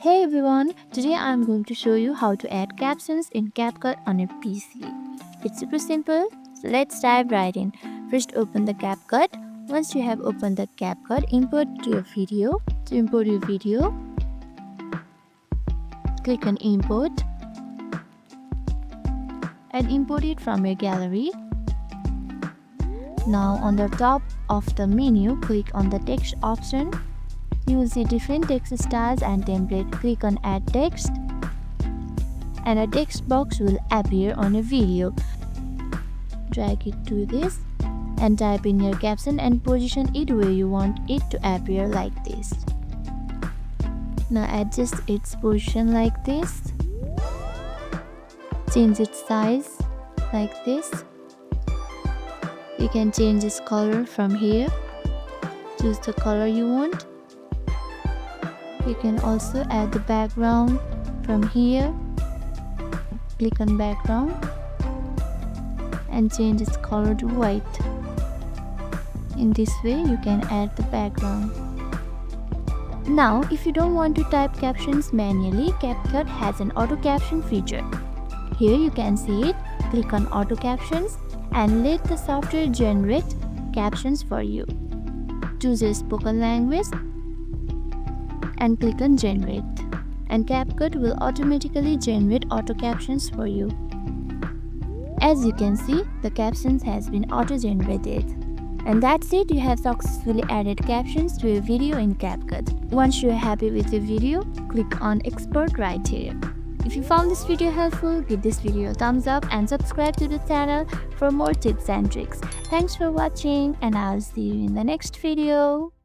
Hey everyone, today I'm going to show you how to add captions in CapCut on your PC. It's super simple, so let's dive right in. First open the CapCut. Once you have opened the CapCut, import your video. To import your video, click on import and import it from your gallery. Now on the top of the menu, click on the text option. You will see different text styles and template. Click on add text and a text box will appear on your video. Drag it to this and type in your caption and position it where you want it to appear like this. Now adjust its position like this. Change its size like this. You can change its color from here. Choose the color you want. You can also add the background from here. Click on background and change its color to white. In this way you can add the background. Now if you don't want to type captions manually, CapCut has an auto-caption feature. Here you can see it. Click on auto-captions and let the software generate captions for you. Choose your spoken language and click on generate, and CapCut will automatically generate auto captions for you. As you can see, the captions has been auto generated. And that's it, you have successfully added captions to your video in CapCut. Once you are happy with your video, click on export right here. If you found this video helpful, give this video a thumbs up and subscribe to the channel for more tips and tricks. Thanks for watching and I'll see you in the next video.